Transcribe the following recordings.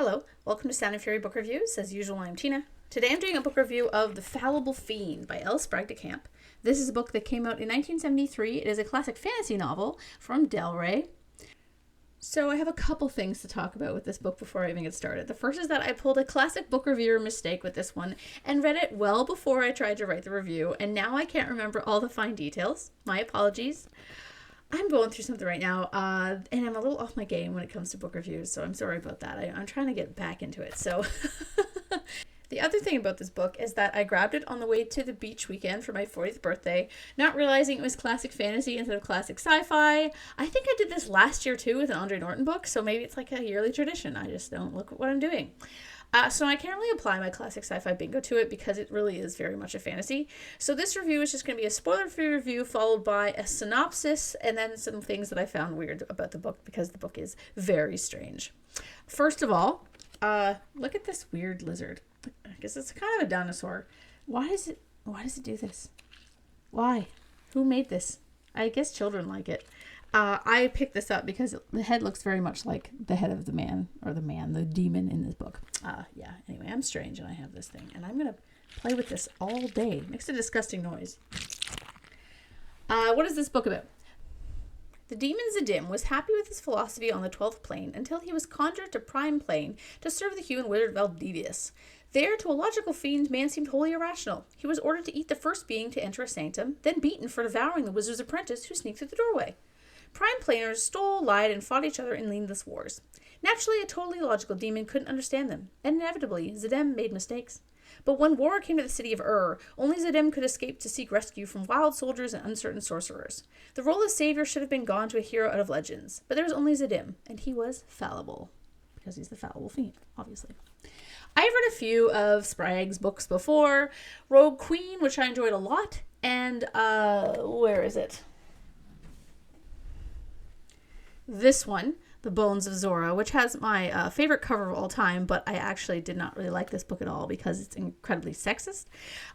Hello, welcome to Sound and Fury Book Reviews. As usual, I'm Tina. Today I'm doing a book review of The Fallible Fiend by Sprague de Camp. This is a book that came out in 1973. It is a classic fantasy novel from Del Rey. So I have a couple things to talk about with this book before I even get started. The first is that I pulled a classic book reviewer mistake with this one and read it well before I tried to write the review, and now I can't remember all the fine details. My apologies. I'm going through something right now, and I'm a little off my game when it comes to book reviews, so I'm sorry about that. I'm trying to get back into it. So the other thing about this book is that I grabbed it on the way to the beach weekend for my 40th birthday, not realizing it was classic fantasy instead of classic sci-fi. I think I did this last year too with an Andre Norton book, so maybe it's like a yearly tradition. I just don't look at what I'm doing. So I can't really apply my classic sci-fi bingo to it because it really is very much a fantasy. So this review is just going to be a spoiler-free review followed by a synopsis and then some things that I found weird about the book because the book is very strange. First of all, look at this weird lizard. I guess it's kind of a dinosaur. Why does it do this? Why? Who made this? I guess children like it. I picked this up because the head looks very much like the head of the demon in this book. Anyway, I'm strange and I have this thing. And I'm going to play with this all day. It makes a disgusting noise. What is this book about? The demon Zadim was happy with his philosophy on the 12th plane until he was conjured to Prime Plane to serve the human wizard Valdivius. There, to a logical fiend, man seemed wholly irrational. He was ordered to eat the first being to enter a sanctum, then beaten for devouring the wizard's apprentice who sneaked through the doorway. Prime planers stole, lied, and fought each other in needless wars. Naturally, a totally logical demon couldn't understand them, and inevitably, Zadim made mistakes. But when war came to the city of only Zadim could escape to seek rescue from wild soldiers and uncertain sorcerers. The role of savior should have been gone to a hero out of legends, but there was only Zadim, and he was fallible, because he's the fallible fiend, obviously. I've read a few of Sprague's books before, Rogue Queen, which I enjoyed a lot, and, where is it? This one, The Bones of Zora, which has my favorite cover of all time, but I actually did not really like this book at all because it's incredibly sexist.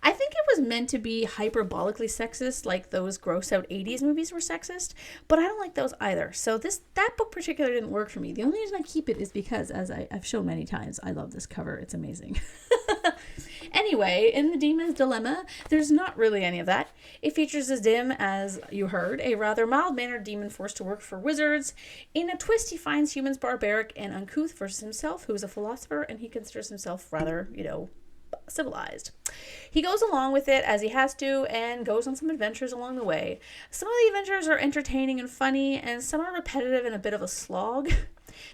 I think it was meant to be hyperbolically sexist, like those gross out 80s movies were sexist, but I don't like those either. So that book particularly didn't work for me. The only reason I keep it is because, as I've shown many times, I love this cover. It's amazing. Anyway, in The Demon's Dilemma, there's not really any of that. It features Zadim, as you heard, a rather mild-mannered demon forced to work for wizards. In a twist, he finds humans barbaric and uncouth versus himself, who is a philosopher, and he considers himself rather, civilized. He goes along with it as he has to and goes on some adventures along the way. Some of the adventures are entertaining and funny, and some are repetitive and a bit of a slog.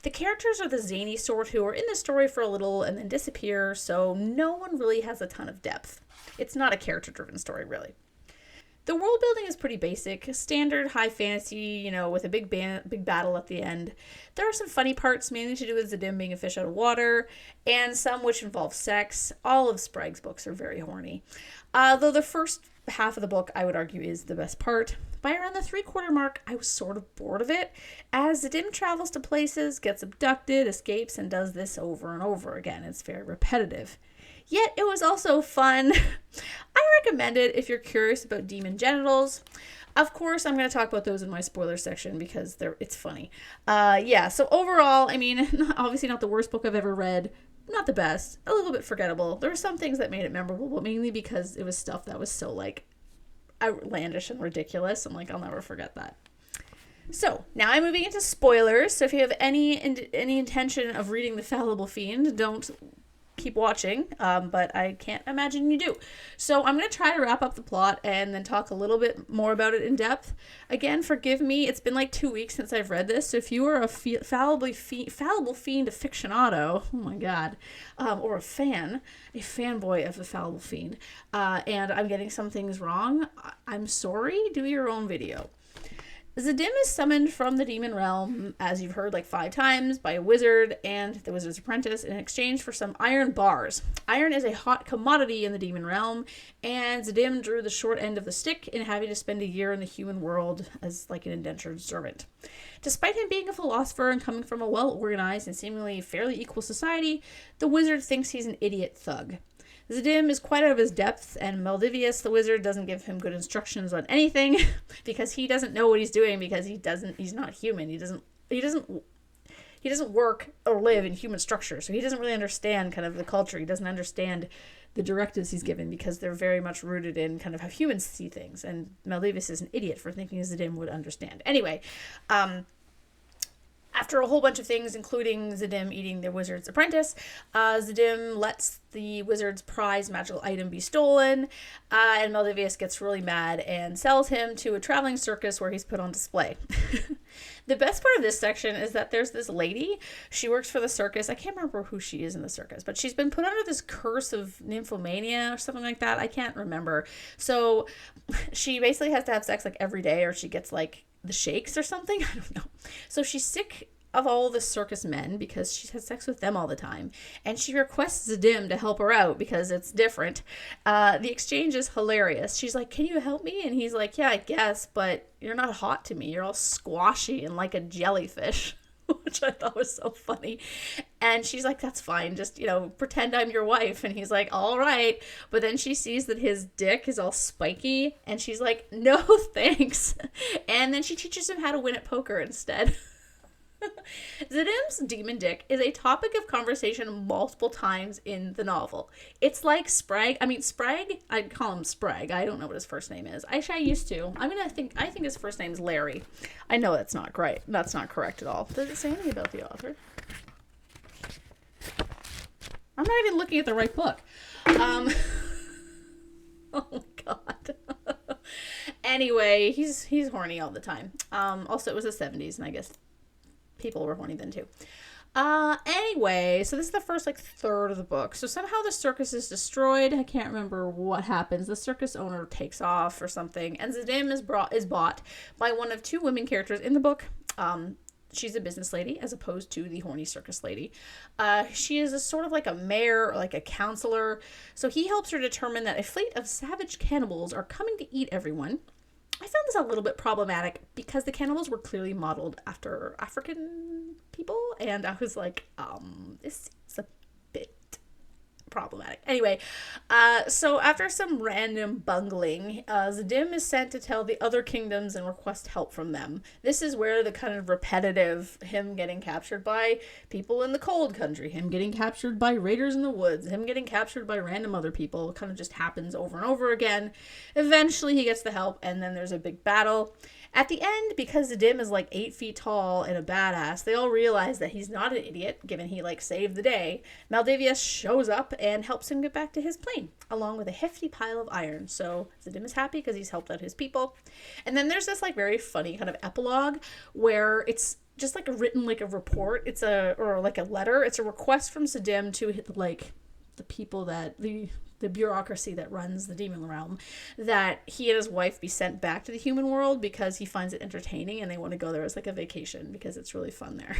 The characters are the zany sort who are in the story for a little and then disappear, so no one really has a ton of depth. It's not a character-driven story, really. The world building is pretty basic, standard high fantasy, with a big battle at the end. There are some funny parts, mainly to do with Zadim being a fish out of water, and some which involve sex. All of Sprague's books are very horny. Though the first half of the book, I would argue, is the best part. By around the 3/4 mark, I was sort of bored of it, as Zadim travels to places, gets abducted, escapes, and does this over and over again. It's very repetitive. Yet it was also fun. I recommend it if you're curious about demon genitals. Of course, I'm going to talk about those in my spoiler section because it's funny. So overall, obviously not the worst book I've ever read. Not the best. A little bit forgettable. There were some things that made it memorable, but mainly because it was stuff that was so, outlandish and ridiculous. I'll never forget that. So, now I'm moving into spoilers. So if you have any intention of reading The Fallible Fiend, don't keep watching, but I can't imagine you do. So I'm going to try to wrap up the plot and then talk a little bit more about it in depth. Again, forgive me, it's been 2 weeks since I've read this, so if you are a Fallible Fiend aficionado, oh my god, or a fanboy of the Fallible Fiend, and I'm getting some things wrong, I'm sorry, do your own video. Zadim is summoned from the demon realm, as you've heard 5 times, by a wizard and the wizard's apprentice in exchange for some iron bars. Iron is a hot commodity in the demon realm, and Zadim drew the short end of the stick in having to spend a year in the human world as an indentured servant. Despite him being a philosopher and coming from a well-organized and seemingly fairly equal society, the wizard thinks he's an idiot thug. Zadim is quite out of his depth, and Valdivius, the wizard, doesn't give him good instructions on anything because he doesn't know what he's doing because he's not human. He doesn't he doesn't work or live in human structure, so he doesn't really understand kind of the culture. He doesn't understand the directives he's given because they're very much rooted in kind of how humans see things. And Maldavius is an idiot for thinking Zedim would understand. Anyway, after a whole bunch of things, including Zedim eating the wizard's apprentice, Zedim lets the wizard's prize magical item be stolen, and Maldavius gets really mad and sells him to a traveling circus where he's put on display. The best part of this section is that there's this lady. She works for the circus. I can't remember who she is in the circus, but she's been put under this curse of nymphomania or something like that. I can't remember. So she basically has to have sex like every day, or she gets like the shakes or something. I don't know. So she's sick of all the circus men because she has sex with them all the time, and she requests Zedim to help her out because it's different. The exchange is hilarious. She's like, "Can you help me?" And he's like, "Yeah, I guess, but you're not hot to me. You're all squashy and like a jellyfish." Which I thought was so funny. And she's like, "That's fine, just, pretend I'm your wife." And he's like, "All right." But then she sees that his dick is all spiky, and she's like, "No thanks." And then she teaches him how to win at poker instead. Zedim's demon dick is a topic of conversation multiple times in the novel. It's like Sprague. I'd call him Sprague. I don't know what his first name is. Actually, I used to. I think his first name is Larry. I know that's not right. That's not correct at all. Does it say anything about the author? I'm not even looking at the right book. Oh my god. Anyway, he's horny all the time. Also, it was the 70s, and I guess people were horny then too. Anyway, so this is the first third of the book. So somehow the circus is destroyed. I can't remember what happens. The circus owner takes off or something, and Zedim is bought by one of two women characters in the book. She's a business lady as opposed to the horny circus lady. She is a sort of like a mayor or like a counselor. So he helps her determine that a fleet of savage cannibals are coming to eat everyone. I found this a little bit problematic because the cannibals were clearly modeled after African people, and I was like, this is a bit problematic. Anyway, so after some random bungling, Zedim is sent to tell the other kingdoms and request help from them. This is where the kind of repetitive, him getting captured by people in the cold country, him getting captured by raiders in the woods, him getting captured by random other people, kind of just happens over and over again. Eventually he gets the help, and then there's a big battle. At the end, because Zedim is 8 feet tall and a badass, they all realize that he's not an idiot, given he saved the day. Maldavius shows up and helps him get back to his plane, along with a hefty pile of iron. So Zedim is happy because he's helped out his people. And then there's this very funny kind of epilogue where it's just written a report. Or a letter. It's a request from Zedim to the people that the bureaucracy that runs the demon realm, that he and his wife be sent back to the human world because he finds it entertaining and they want to go there as a vacation because it's really fun there.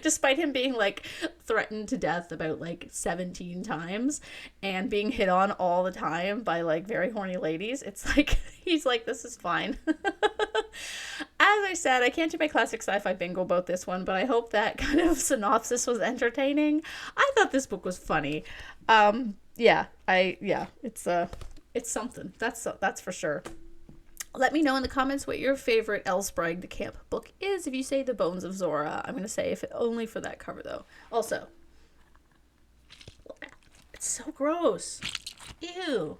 Despite him being threatened to death about 17 times and being hit on all the time by very horny ladies, it's he's this is fine. As I said, I can't do my classic sci-fi bingo about this one, but I hope that kind of synopsis was entertaining. I thought this book was funny. It's something. That's for sure. Let me know in the comments what your favorite Sprague de Camp book is. If you say The Bones of Zora, I'm going to say if it only for that cover, though. Also, it's so gross. Ew.